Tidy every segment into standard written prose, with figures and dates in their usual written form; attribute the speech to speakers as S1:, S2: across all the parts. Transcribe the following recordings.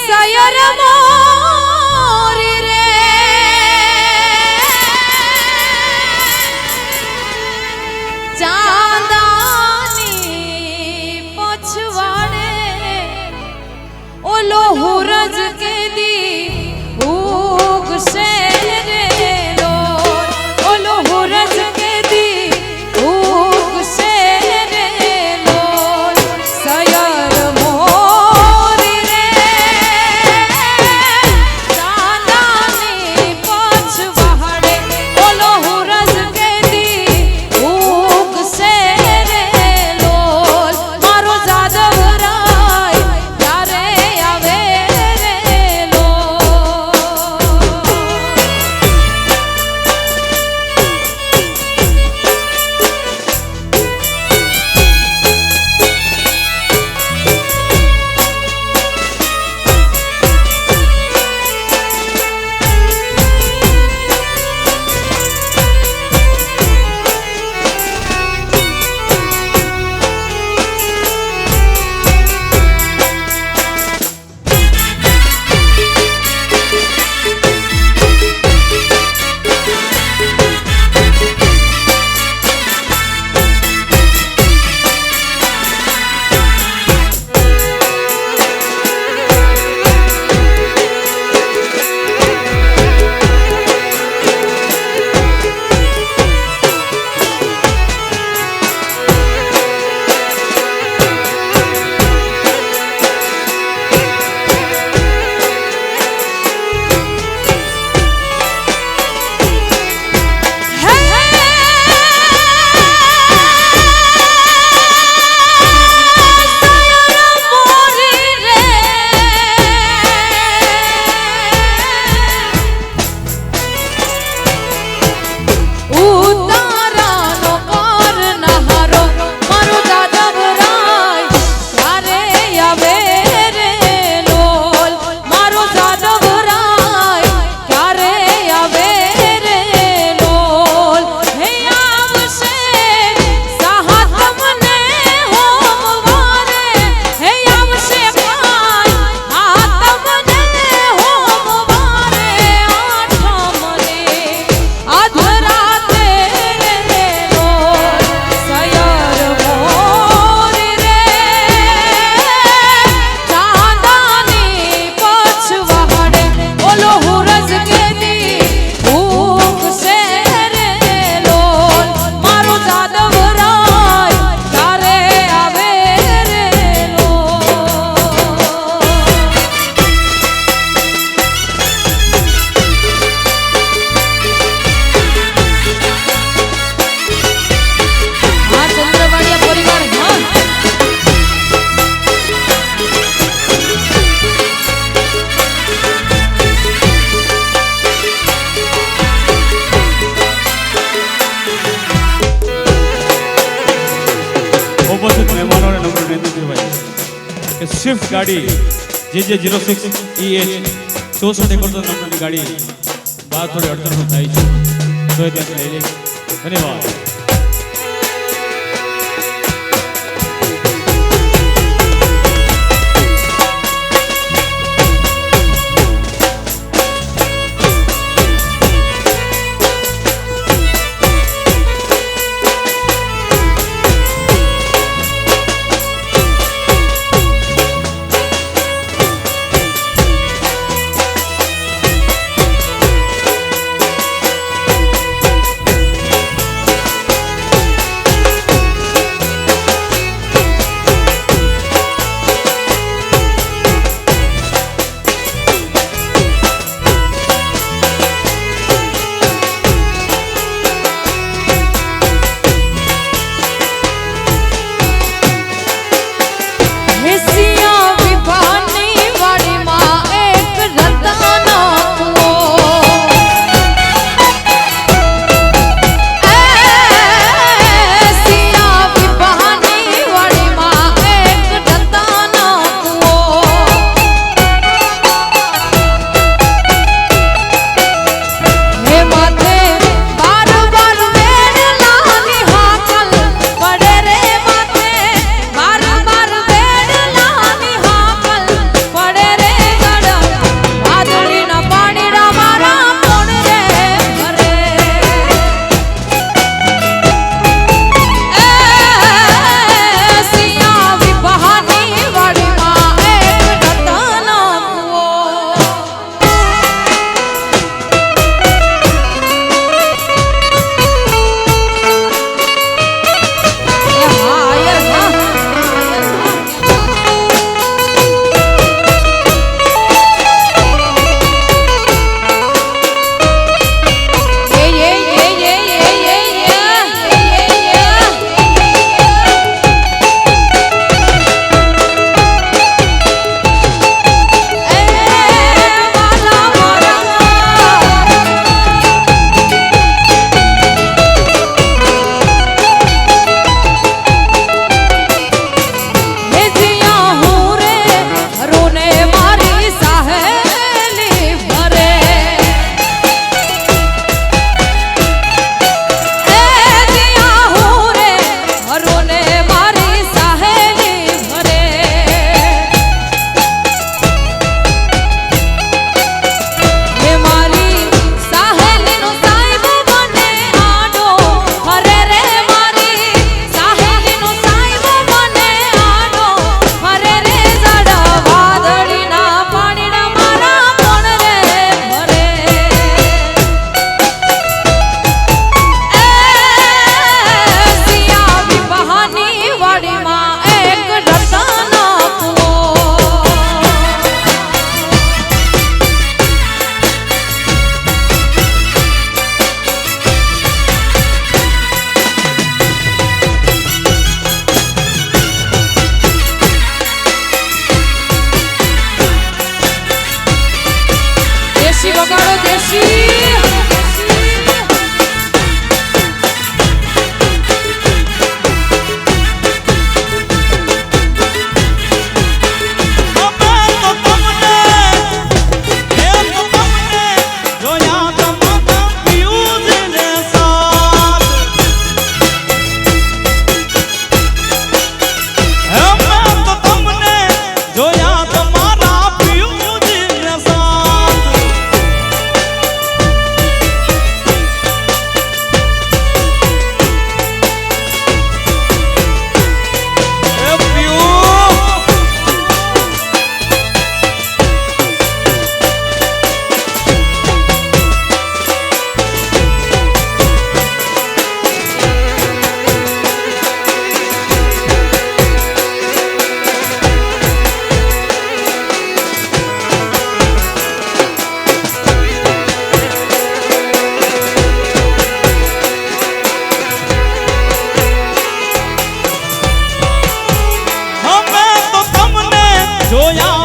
S1: સયર મોરી રે ચાંદાની પછવાડે ઓલો હુરજ કેદી ઉગશે રે લો ઓલો હુરજ કેદી ઉગશે રે લો સયર મોરી રે ચાંદાની પછવાડે ઓલો હુરજ કેદી ઉગશે રે લો મારો જાદવ રાય ત્યારે આવે રે લો
S2: स्विफ्ट गाड़ी JJ06 EH 64 नंबर की गाड़ी बात थोड़ी अड़चन थाई छे तो त्यां लई ले धन्यवाद।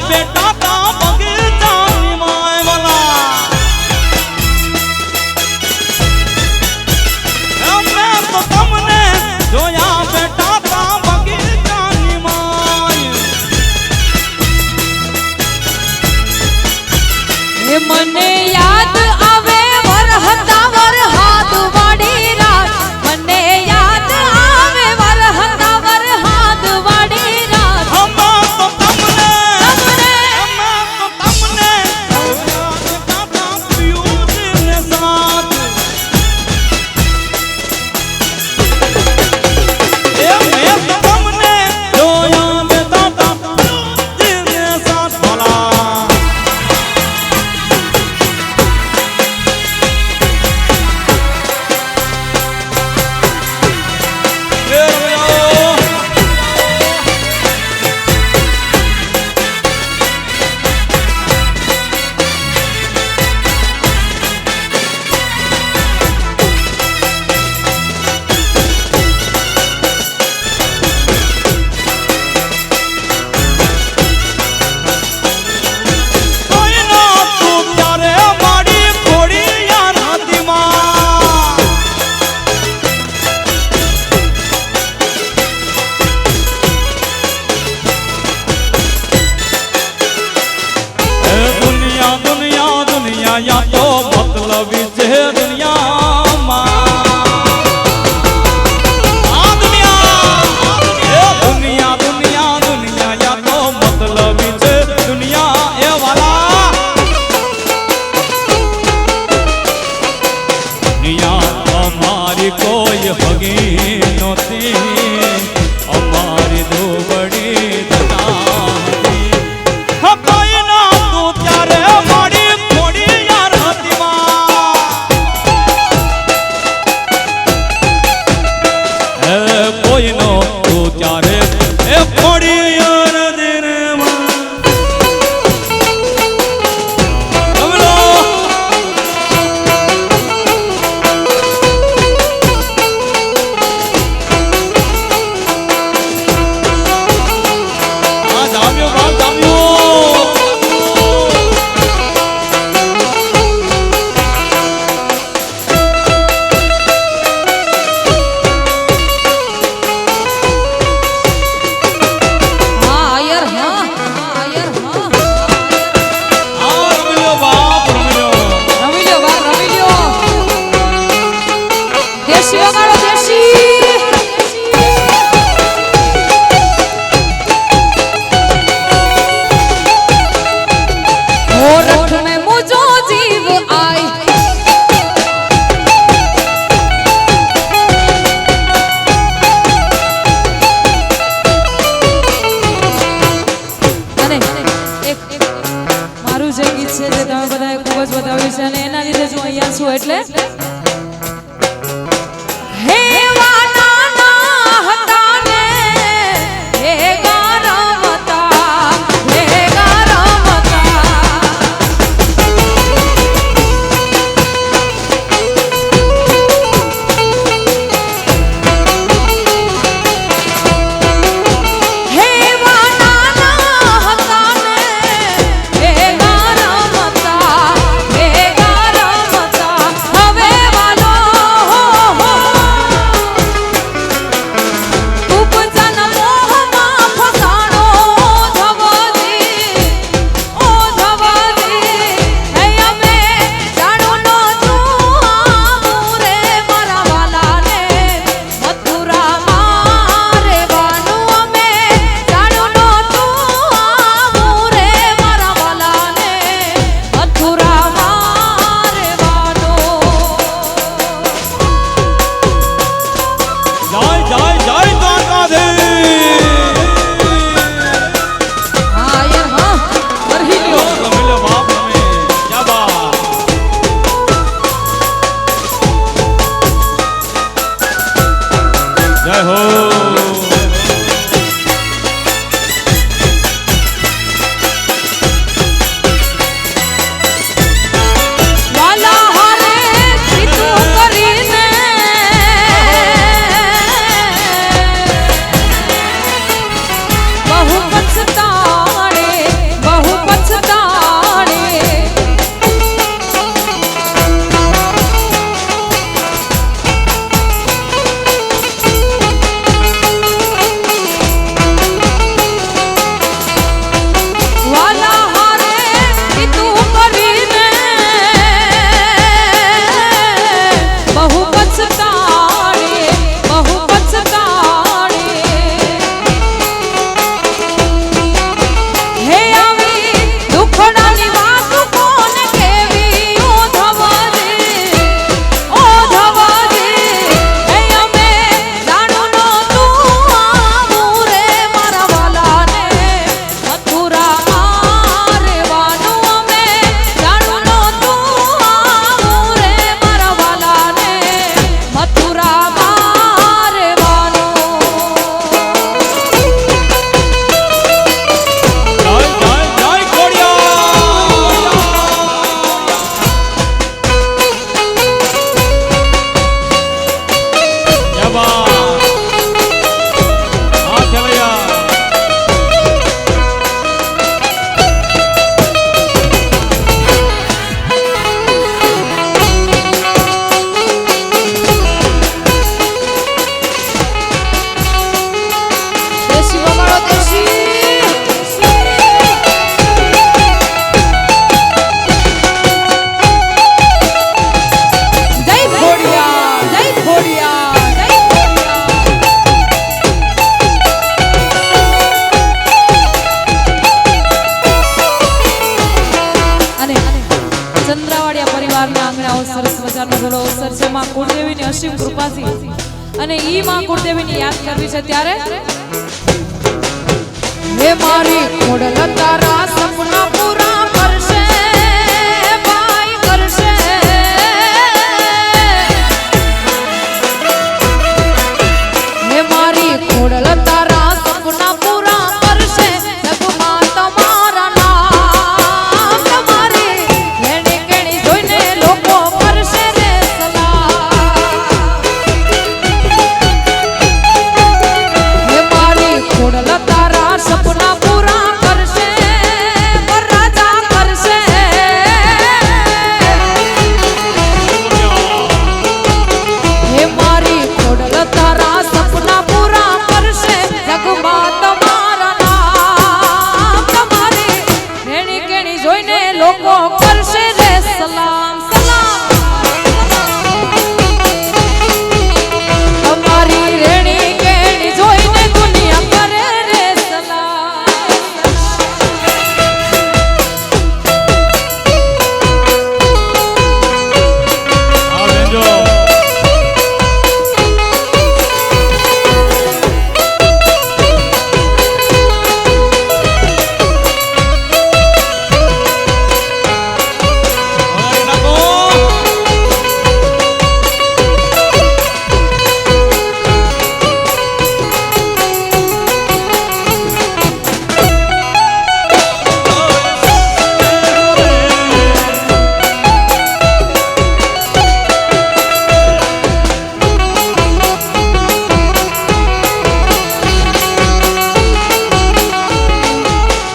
S3: બેટા તા બગીચાની માય વાલા મેં તો તમને જોયા બેટા તા બગીચાની માય
S1: હે મને યાદ આવે વરહતા વરહાદ વાડી રાત મને યાદ આવે વરહતા વરહાદ વાડી રાત
S3: અમે તો તમને પિયુષને સાથ એ મેં તો તમને જોયા બેટા તા પિયુષને સાથ વાલા या तो मतलब છે દુનિયામાં આ દુનિયા દુનિયા દુનિયા દુનિયા યા તો मतलब છે દુનિયા એ વાલા દુનિયા અમારી કોઈ હગી નહોતી અમારી દોબડી દનાતી કોઈ ના તું ત્યારે મારી કોઈનો તું ત્યારે એ ફોડી યાર દિનમાં અમલો આ જામ્યો બાપ જામ્યો
S1: એટલે હે વાના હતા ને હે ગારમ હતા હે ગારમ હતા હે વાના હતા ને હે ગારમ હતા હે ગારમ હતા હવે આવો સરસ મજાનો થોડો અવસર છે માં કુળદેવીની અસીમ કૃપાથી અને ઈ માં કુળદેવીની યાદ કરવી છે ત્યારે હે મારી ખોડલ તારા સપના પૂરા કરશે ભાઈ કરશે હે મારી ખોડલ તારા સપના પૂરા કરશે જગમાં તમારા નામ તમારી લેણી કેણી જોઈને લોકો કરશે રે સલામ હે મારી ખોડલ તારા સપના પૂરા કરશે વરરાજા કરશે હે મારી ખોડલ તારા સપના પૂરા કરશે જગમાં તમારા નામ તમારી રેણી કેણી જોઈને લોકો કરશે રે સલામ સલામ તમારી રેણી કેણી જોઈને દુનિયા કરે રે સલામ
S2: આ બેનજો
S3: હવે નાખો.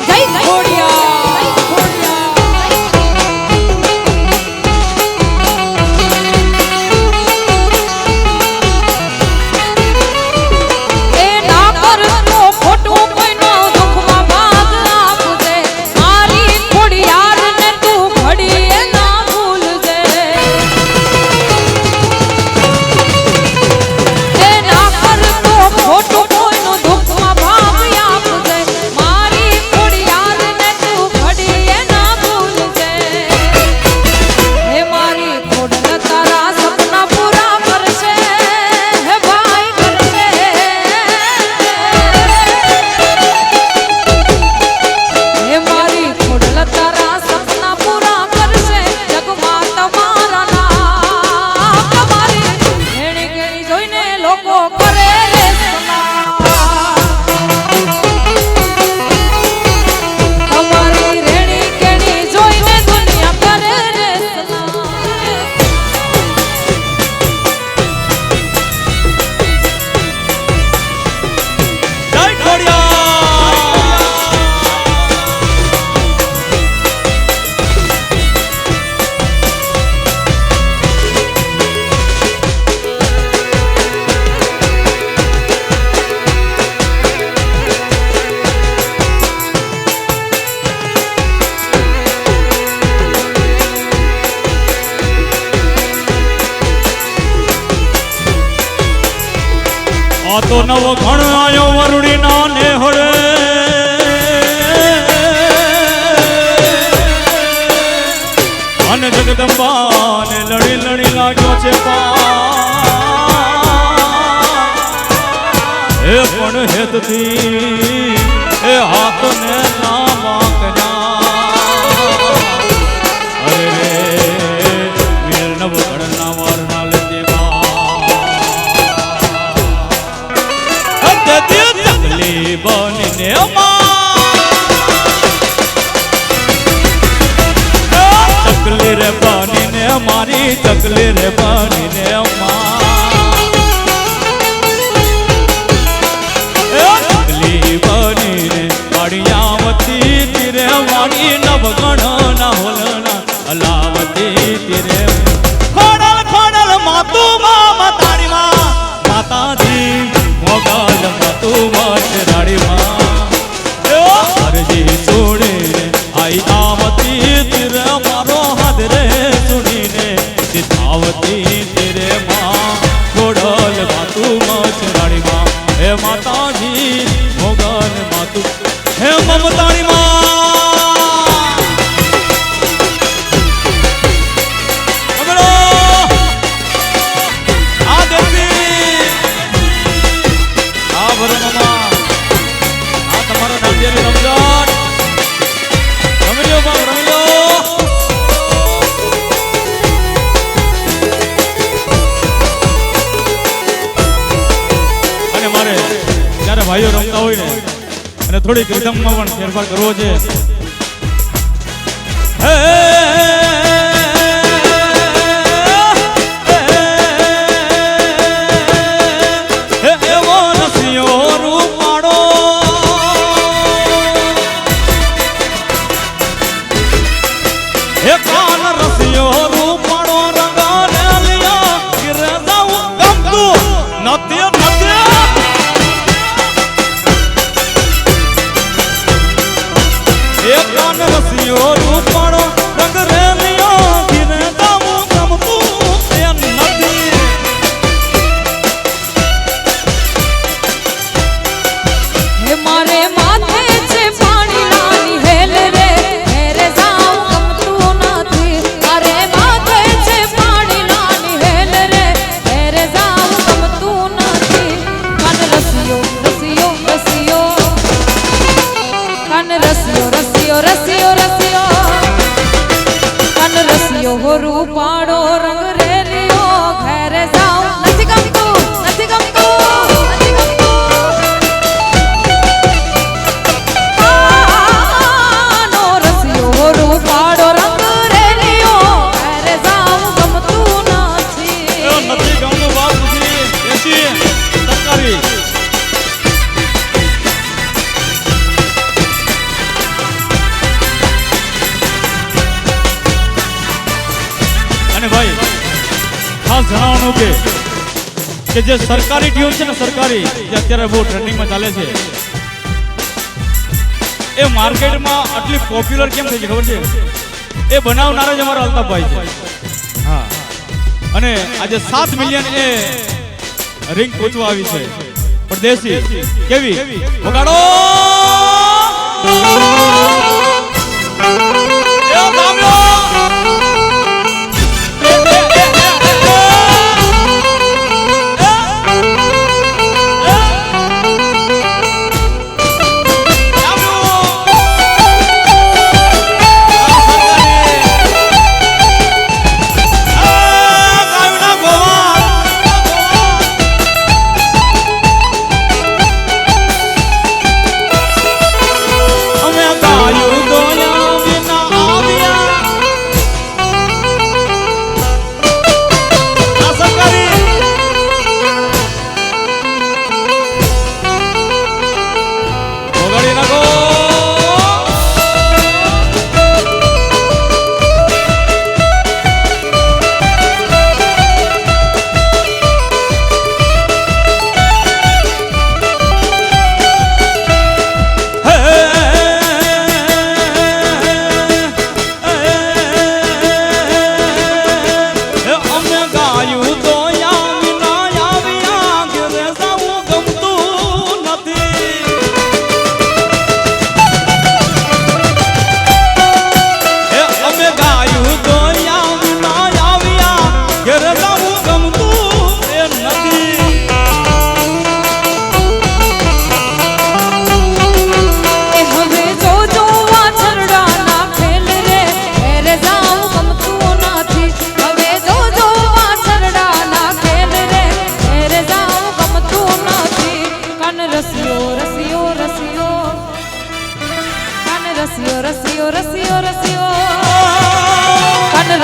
S1: જય ખોડિયા એ ના કરતો ખોટું કોઈનો દુઃખમાં ભાગ આપજે મારી ખોડિયારને તું ઘડીએ ના ભૂલજે એ ના કરતો ખોટું કોઈનો દુઃખમાં ભાગ આપજે મારી ખોડિયારને તું ઘડીએ ના ભૂલજે હે મારી ખોડલ તારા સપના પૂરા કરશે હે ભાઈ કરશે હે મારી ખોડલ તારા સપના પૂરા કરશે જગમાં તમારા નામ તમારી રેણી કેણી જોઈને લોકો કરે રે સલામ તમારી રેણી કેણી જોઈને દુનિયા કરે રે સલામ
S3: જય ખોડિયાર. આ તો નવો ઘણ આયો વરુડી ના નેહળે અને જગદંબાને લડી લડી લાગ્યો છે એ પણ હેતથી એ હાથને ના વાંકના અરે રે વીર નવ ઘણના વારના લેજે જંગલી બનીને ચકલી રે બનીને મારી ચકલી રે બનીને ચકલી બનીને વાડિયાવતી તીરે વાડી નવગણ ના હોલના અલાવતી તીરે ખોડલ ખોડલ માતુ માતાડી માતાજી મોગલ માતુ માતરાડી અરજી સુણીને આઈ આવતી તીરે મારો હાથ રે સુણીને તિથાવતી તીરે ખોડલ માતુ માતરાડી હે માતાજી મોગલ માતુ હે મમતાણી માં
S2: થોડીક રિધમમાં પણ ફેરફાર કરવો છે.
S3: એવો રસિયો રૂપાળો કાન રસિયો રૂપાળો રંગ રેલિયા ગીરે જાઉં ગમતું નથી કાન રસિયો રૂપાળો રંગ રેલિયા ગીરે જાઉં ગમતું નથી.
S1: હે મારે માથે છે પાણી નાની હેલ રે હેરે જાઉં ગમતું નથી. મારે માથે છે પાણી નાની હેલ રે હેરે જાઉં ગમતું નથી. કાન રસિયો રસિયો રસિયો કાન રસિયો રસિયો રસિયો રસિયો કાન રસિયો હો રૂપાળો રંગ રેલિયો ઘેરે જાઉં નથી ગમતું નથી ગમતું નથી ગમતું. કાનો રસિયો હો રૂપાળો રંગ રેલિયો ઘેરે જાઉં ગમતું નથી.
S2: નથી ગમતું બાપુજી. એસી સરકારી અને ભાઈ ખાસ જણાવવાનું કે જે સરકારી ટ્યુન છે ને સરકારી જે અત્યારે બહુ ટ્રેન્ડિંગમાં ચાલે છે એ માર્કેટમાં આટલી પોપ્યુલર કેમ થઈ છે ખબર છે? એ બનાવનારા જ અમારા અલ્તાફભાઈ છે. હા, અને આજે 7 મિલિયન એ રિંગ પહોંચવા આવી છે. પણ દેશી કેવી વગાડો એ દામ્યો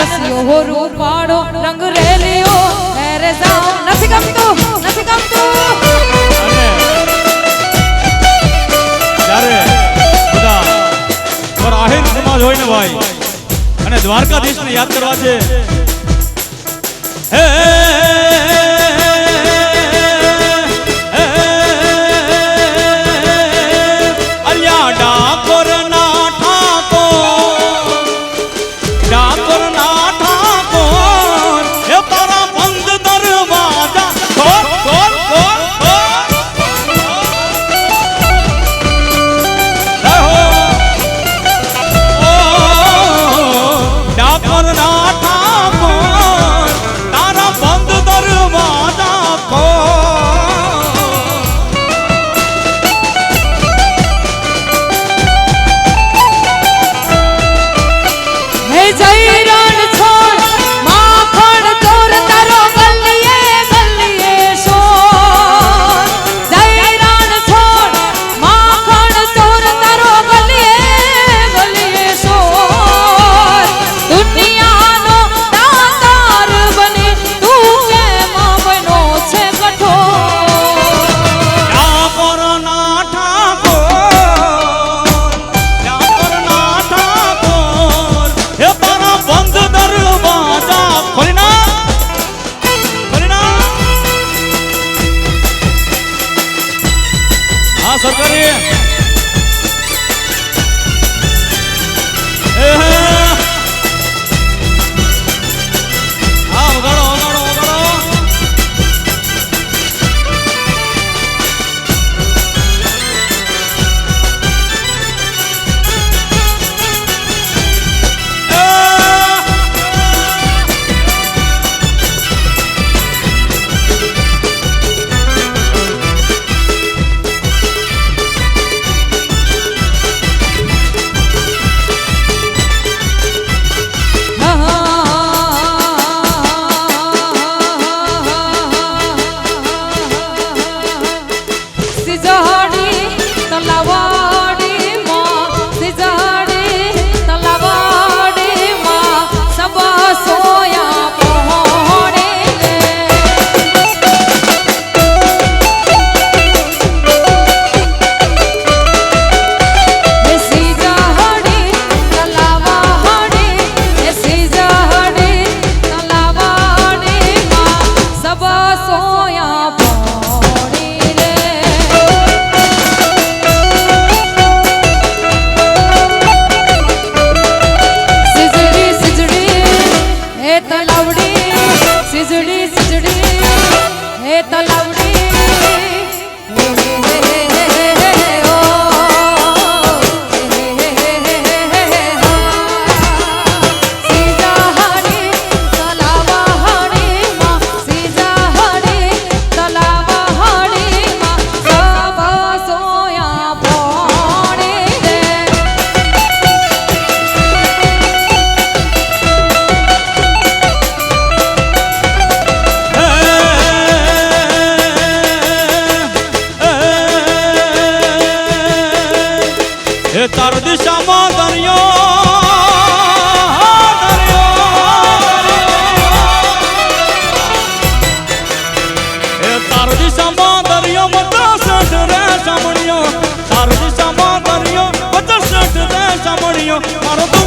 S2: રસિયો હો રૂપાળો રંગ રેલિયો ઘેરે જાઉં નથી ગમતું નથી ગમતું. ત્યારે બધા અમારા આહિર સમાજ હોય ને ભાઈ અને દ્વારકાધીશને યાદ કરવા છે. હે
S3: અલ્યા ડાકોર ના ઠાકોર એ તારા બંધ દરવાજા ખોલ ખોલ ખોલ ડાકોર ના ઠાકોર તારા બંધ દરવાજા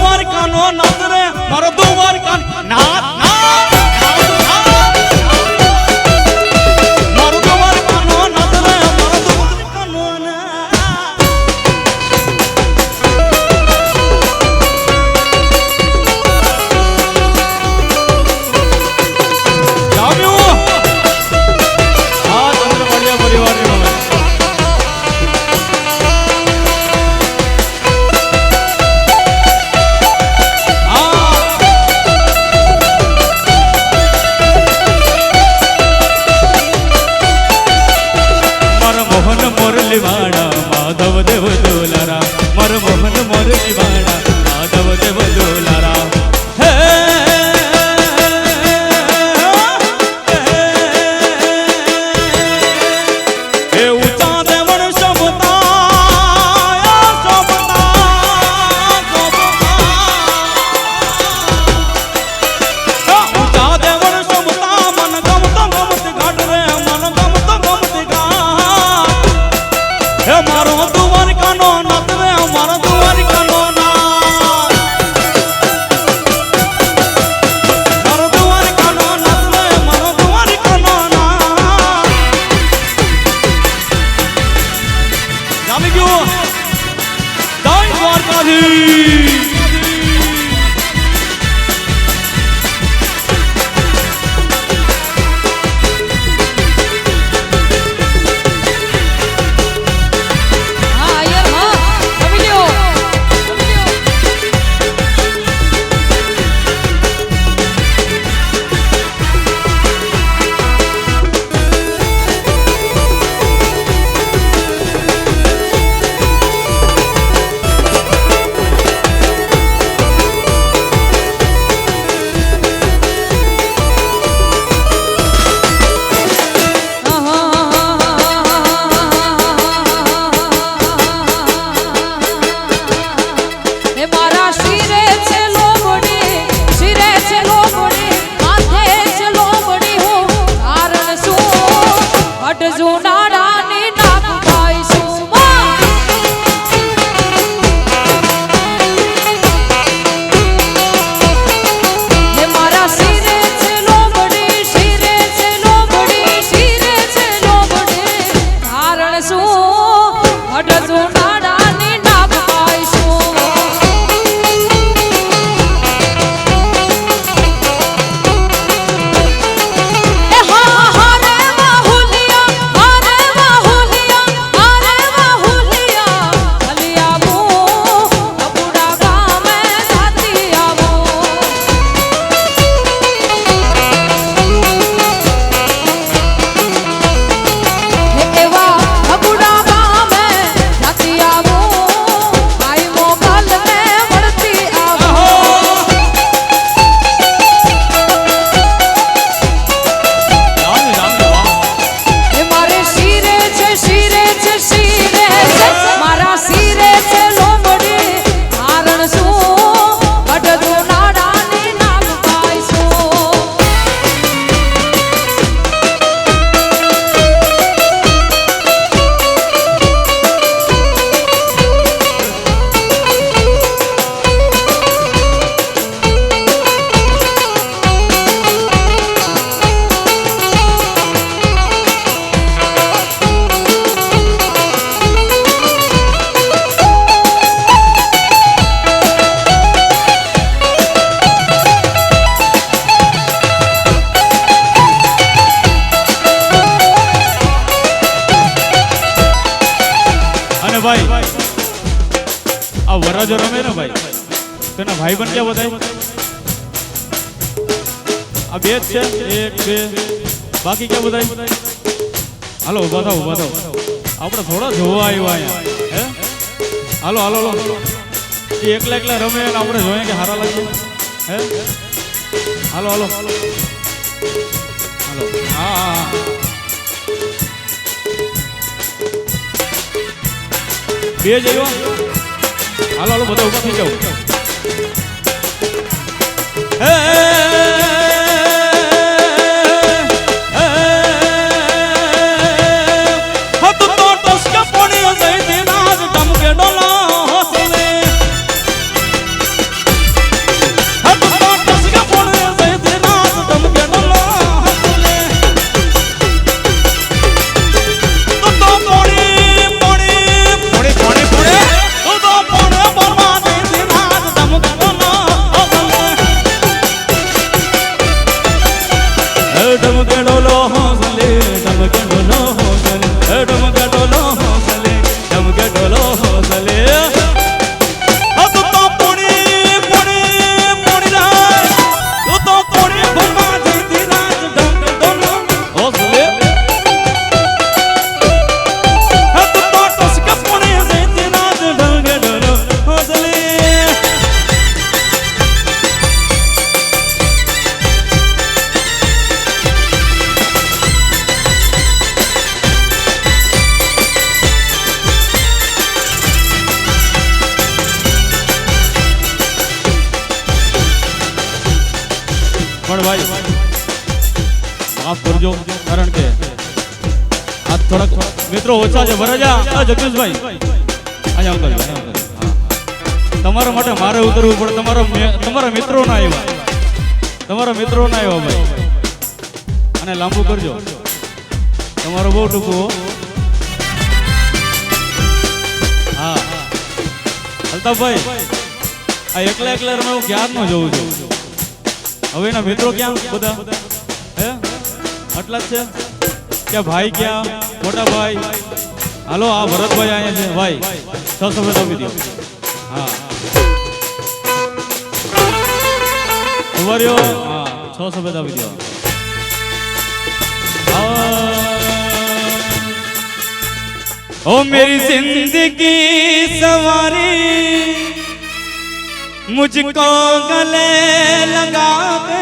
S3: દ્વારકાનો નાથ રે મારો દ્વારકા નાથ મારો દ્વારકાનો નાથ રે મારો દ્વારકાનો જામ્યું આ ચંદ્રવાડિયા પરિવારની નમે મોરલીવાડા માધવ દેવ દોલારા મર મોહન મોરલીવાડા માધવ દેવ દોલારા હે હે ઊંચા દેવણ શોભતા ઊંચા દેવણ શોભતા મન ગમતો ગમતી ઘાટ રે મન ગમતો ગમતી ઘાટ હે મારો દ્વારકાનો નાથ રે મારો દ્વારકાનો નાથ મારો દ્વારકાનો નાથ રે મારો દ્વારકાનો નાથ જામી ગયો જય દ્વારકાધીશ
S1: હા યાર હા જમી લ્યો હે મારા શિરે છે લોબડી શિરે છે લોબડી માથે છે લોબડી હું કારણ શું અટજુ નાડાની નાક ભાઈ શું હે મારા શિરે છે લોબડી શિરે છે લોબડી શિરે છે લોબડી કારણ શું અટજુ નાડાની નાક ભાઈ શું એ હા હા રે બાહુલિયા અરે બાહુલિયા હલી આવું અબુડા ગામે સાથી આવું એવા અબુડા ગામે સાથી આવું આઈ મોગલ ને મળતી આવું એ મારે શિરે છે શિરે છે શિરે છે મારા શિરે છે લોબડી કારણ શું અડધું નાડાની નાક ભાઈ શું
S2: અને ભાઈ આ વરાજો રમે ને ભાઈ તેના ભાઈ બન ક્યાં બધાય આ બે જ છે એક બે બાકી ક્યાં બધાય હાલો ઉભા થાવ આપણે થોડા જોવા આવ્યા અહીંયા હે હાલો હાલો હાલો એ એકલા એકલા રમે અને આપણે જોઈએ કે હારા લાગે હે હાલો હાલો હાલો હા હા બે જઈઓ હાલો હાલો બધા ઉભા થઈ જાઓ હે પણ ભાઈ માફ કરજો કારણ કે આ થોડાક મિત્રો ઓછા છે વરજા જગદીશભાઈ અહીંયા અંકલ તમારા માટે મારે ઉતરવું પડે તમારા મિત્રો ના આવ્યા ભાઈ અને લાંબુ કરજો તમારો બહુ ટૂંકું હા અલ્તાફભાઈ આ એકલા રમે હું ક્યાં નો જોઉં છું હવે એના મિત્રો ક્યાં બધા હે આટલા જ છે ક્યાં ભાઈ ક્યાં મોટા ભાઈ હાલો આ ભરતભાઈ અહીંયા છે ભાઈ 6 સફેદ આપી દો હા ઉભર્યો હા 6 સફેદ આપી દો ओ मेरी जिंदगी सवारी मुझको गले लगा के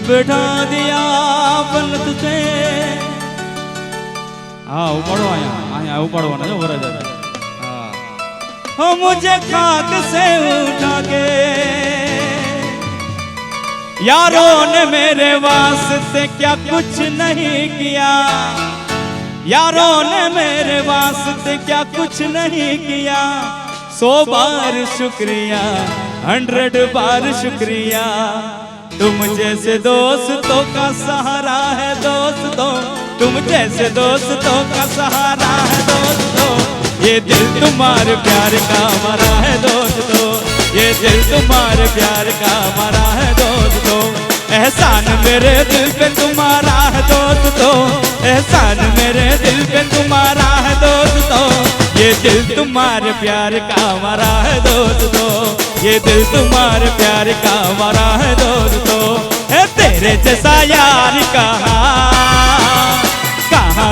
S2: बैठा दिया पलक से हाँ उपाड़ो आया उपाड़वाना जो वरजा हाँ हो मुझे खाक से उठा के यारों ने मेरे वास्ते क्या कुछ नहीं किया यारों ने मेरे वास्ते क्या कुछ नहीं किया 100 बार शुक्रिया 100 बार शुक्रिया तुम जैसे दोस्तों का सहारा है दोस्तों तुम जैसे दोस्तों का सहारा है दोस्तों ये दिल तुम्हारे प्यार का मरा है दोस्तों ये दिल तुम्हारे प्यार का मरा है दोस्तों एहसान मेरे दिल पे तुम्हारा है दोस्तों एहसान मेरे दिल पे तुम्हारा है दोस्तों ये दिल तुम्हारे प्यार का मरा है दोस्तों ये दिल तुम्हारे प्यार का मरा है दोस्तों है तेरे जैसा यार कहाँ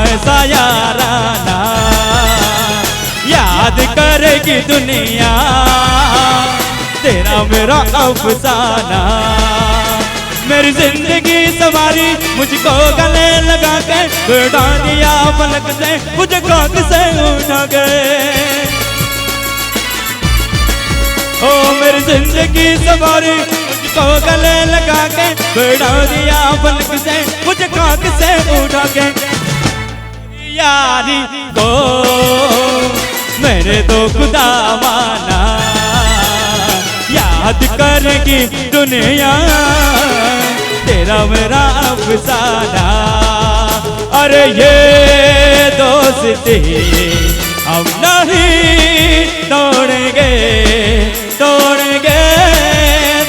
S2: ऐसा याराना याद करेगी दुनिया तेरा मेरा अफसाना मेरी जिंदगी सवारी मुझको गले लगा के बैठा दिया पलक से मुझे खाक से उठा के ओ मेरी जिंदगी सवारी मुझको गले लगा के बैठा दिया पलक से मुझे खाक से उठा के यारी को मेरे तो खुदा माना याद करेगी दुनिया तेरा मेरा अफसाना अरे ये दोस्ती हम नहीं तोड़ेंगे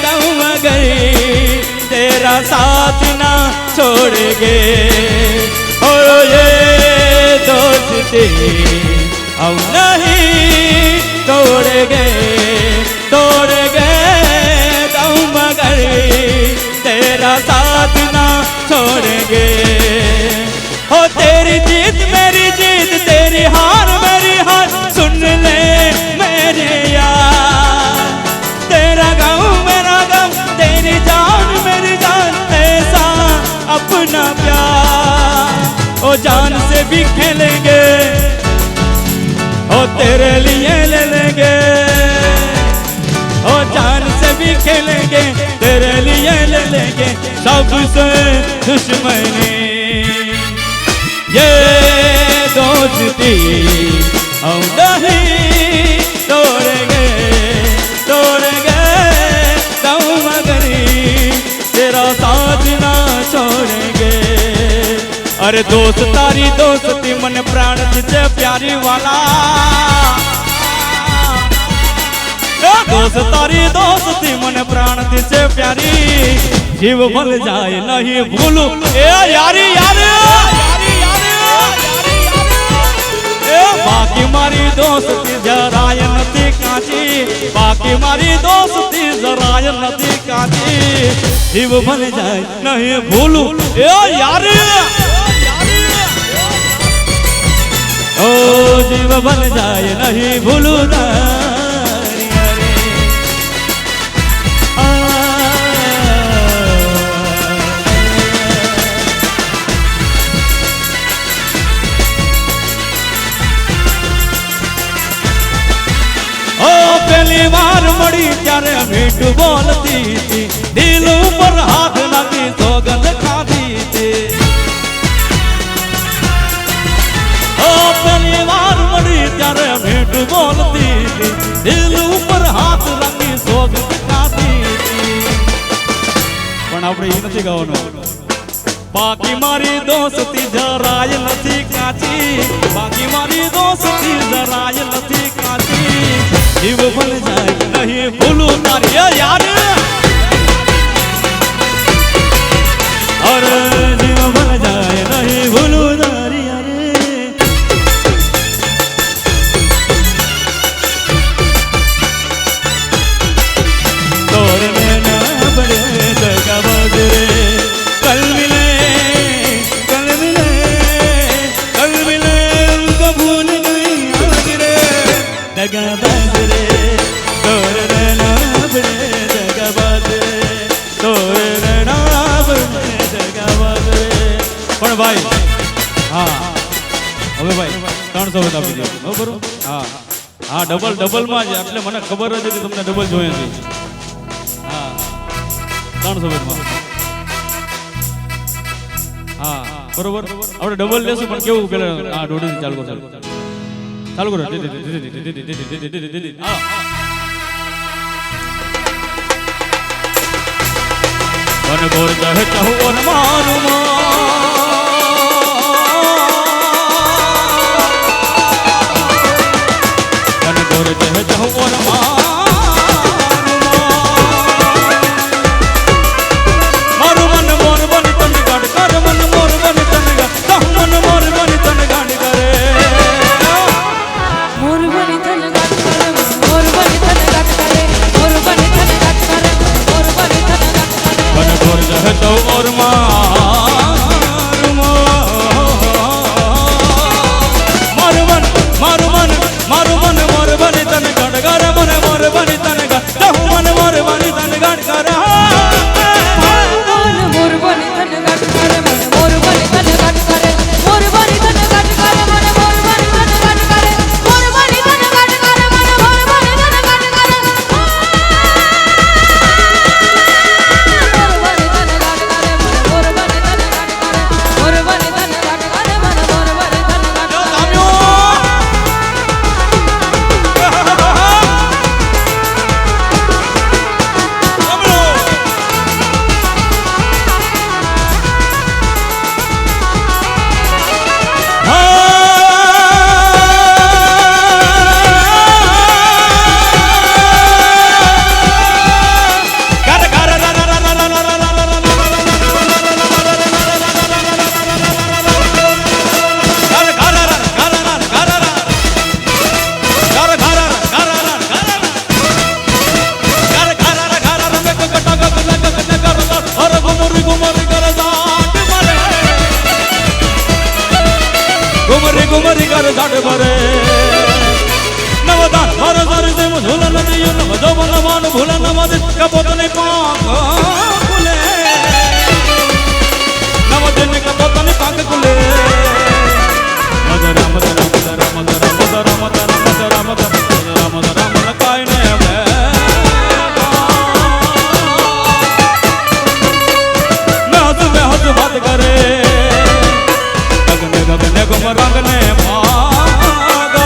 S2: दम मगर तेरा साथ ना छोड़ेंगे और ये दोस्ती हम नहीं तोड़ेंगे दम मगर तेरा साथ ना छोड़ेंगे हो तेरी जीत मेरी जीत तेरी हार मेरी हार सुन ले मेरे यार तेरा गम मेरा गम तेरी जान मेरी जान ऐसा अपना प्यार ओ जान से भी खेलेंगे ओ तेरे लिए ले लेंगे ओ जान से भी खेलेंगे तेरे लिए ले लेंगे सबसे दुश्मनी ये दोस्ती हम नहीं तोड़ेंगे दम मगर तेरा साथ ना छोड़ेंगे अरे दोस्त तारी दोस्ती मन प्राण तुझे प्यारी वाला दोस्त तारी दोस्ती मन प्राण तुझे प्यारी जीव भल जाए नहीं भूलू ए यारी बाकी मारी दोस्ती जराय नदी काची बाकी मारी दोस्ती जराय नदी काची जीव भल जाए नहीं भूलू ए यारी ओ जीव भल जाए नहीं भूलू पहली बार मड़ी त्यारे मीठू बोलती थी दिल ऊपर हाथ આપણે એ નથી ગાવાનું. બાકી મારી દોસ્તી જરાય નથી કાચી, બાકી મારી દોસ્તી જરાય નથી કાચી. જીવ બન જાય નહીં ભૂલું તારી યાર, અરે જીવ બન જાય નહીં ભૂલું તારી યાર. तोरने ना बड़े जगह बजरे कल मिले उनको भूल गई आज रे जगह बजरे. तोरने ना बड़े जगह बजरे, तोरने ना बड़े जगह बजरे. પણ ભાઈ હા હવે ભાઈ 300 રૂપિયા આપી દો બરોબર. હા હા ડબલ માં જ, એટલે મને ખબર જ હતી તમને ડબલ જોઈએ છે. 300 રૂપિયા. હા બરોબર, આપણે ડબલ લેશું પણ કેવું પેલા હા દોઢથી ચાલુ કરો હા વન ગોર જહ ચહુ ઓર મારું વન ગોર જહ ચહુ ઓર गुमरी कर जाट भरे नवदान हर हर से झूलन दियो नव जो मन मान भूलन मद कपोत ने पाक खुले नव दिन कपोत ने पाक खुले मदरा मदरा मदरा मदरा मदरा मदरा मदरा मदरा मदरा मन काय ने मैं हद बात करे गगने गगने गुमर रंगने पागा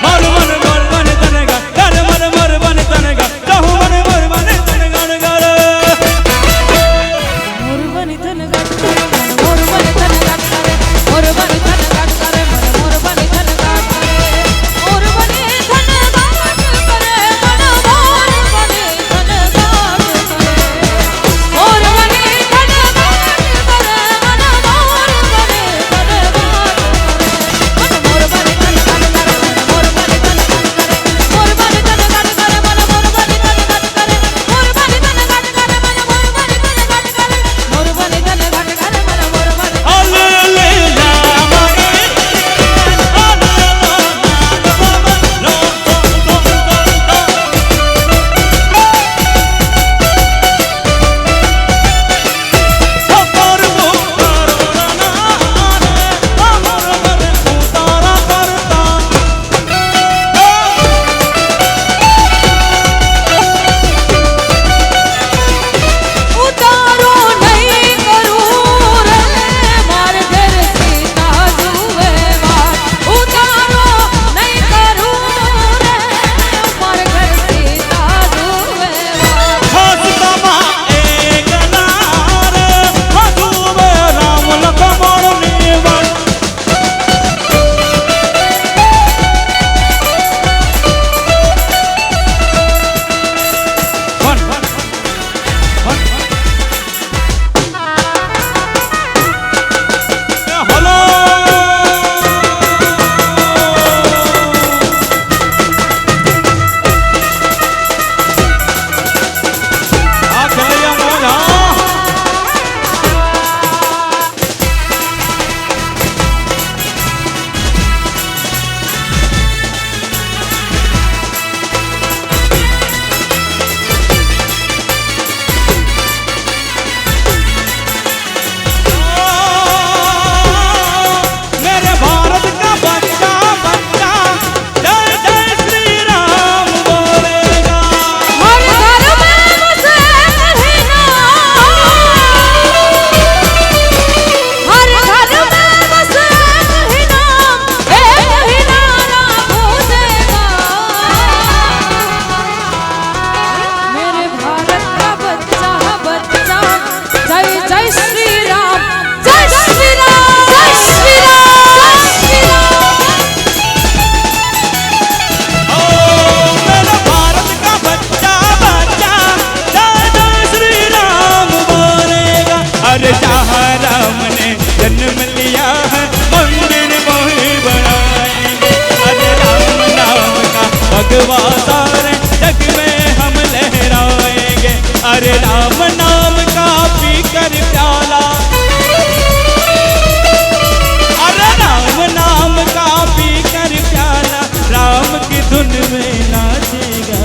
S2: मर मर मर बन तनेगा कर मर मर बन तनेगा
S3: अरे राम नाम का पीकर प्याला, अरे राम नाम का पीकर प्याला, राम की धुन में नाचेगा।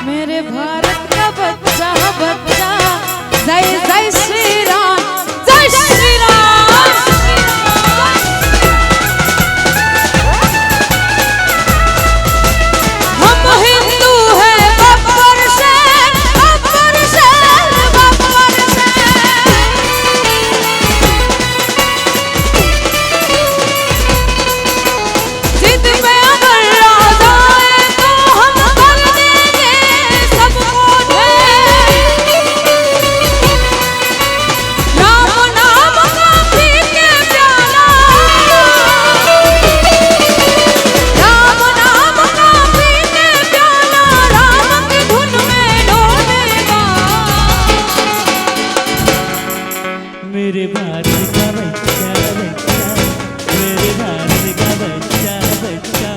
S1: मेरे भारत का बच्चा बच्चा जय जय श्री राम, जय श्री राम। हम हिंदू हैं बब्बर शेर, बब्बर शेर, बब्बर शेर। जिद पे अगर आ जाए तो हम कर देंगे सबको ढेर। राम नाम का पी के प्याला, राम नाम का पी के प्याला, राम की धुन में डोलेगा।
S3: मेरे भारत का बच्चा बच्चा, मेरे भारत का बच्चा बच्चा,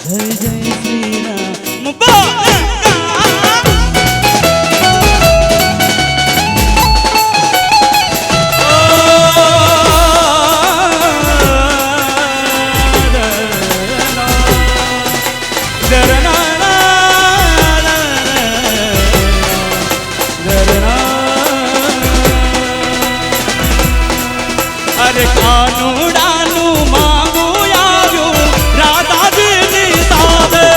S3: जय जय श्री राम मुबारक। अरे कानूडानु मांगू आयु राधा जी नी सावे,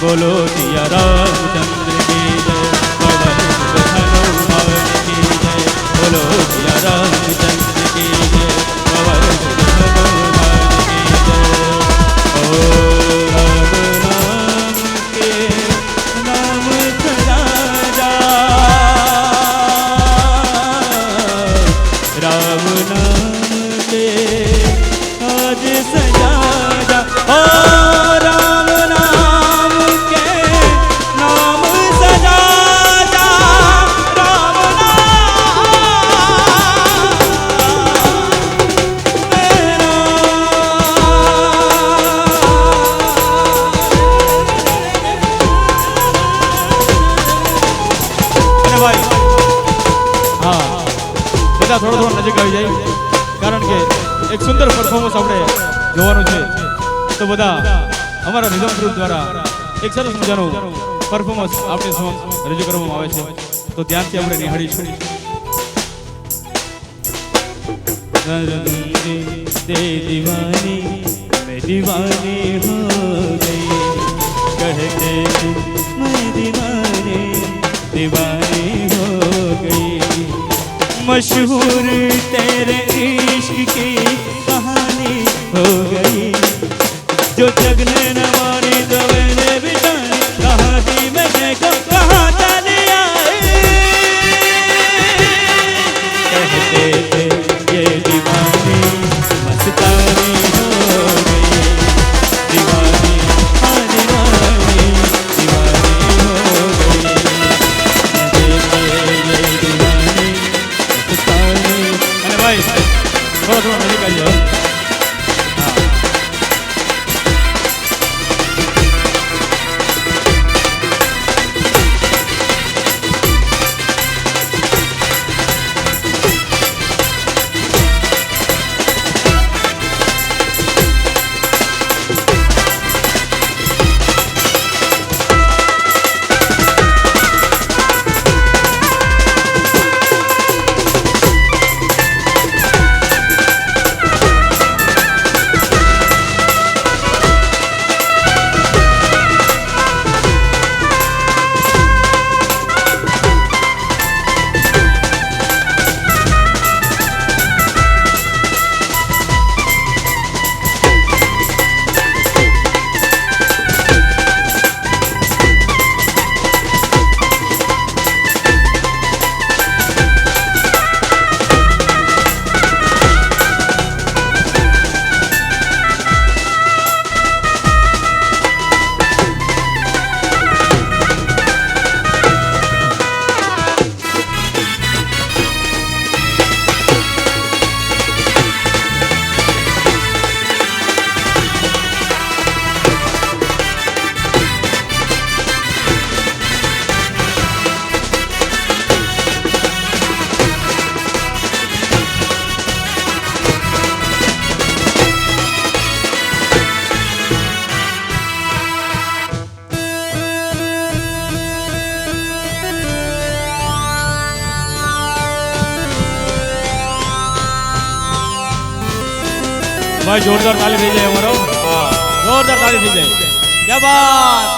S2: बोलो सिया रामचंद्र की जय, पवन सुत हनुमान की जय, बोलो सिया रामचंद्र की जय, पवन सुत हनुमान की जय। ओ राम नाम के नाम सदा राम नाम के आज सजा जा। ओ राम नाम के नाम सजा जा, राम નામ मेरा। भाई हाँ બધા થોડો થોડો નજીક આવી જાય, કારણ કે એક સુંદર પરફોર્મન્સ આપણે જોવાનું છે, તો બધા અમારા નિઝામ ગ્રુપ દ્વારા એક સરસ મજાનું પરફોર્મન્સ આપણી સમક્ષ રજૂ કરવામાં આવે છે, તો ધ્યાનથી આપણે નિહાળીશું। दे दीवानी मैं दीवानी हो गई, कहते मैं दीवानी हो गई, मशहूर तेरे इश्क की कहानी हो गई, जो जग ने न मानी तो मैंने बितानी, कहाँ थी मैंने को कहाँ चली आई, कहते थे ये दीवानी मस्तानी हो गई, दीवानी हाँ दीवानी दीवानी हो गई, कहते ये दीवानी मस्तानी। अरे भाई थोड़ा थोड़ा नजदीक आ जाओ। भाई जोरदार ताली થઈ જાય અમારો, હા જોરદાર તાલી થઈ જાય, क्या बात।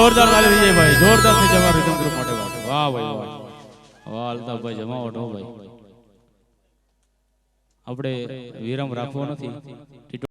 S2: જોરદાર તાળી થઈ જાય ભાઈ, જોરદાર થઈ જવા રીધમ ગ્રુપ માટે વાહ ભાઈ વાહ વાહ અલ્તાફભાઈ જમાવટ હો ભાઈ. આપણે વિરામ રાખવો નથી.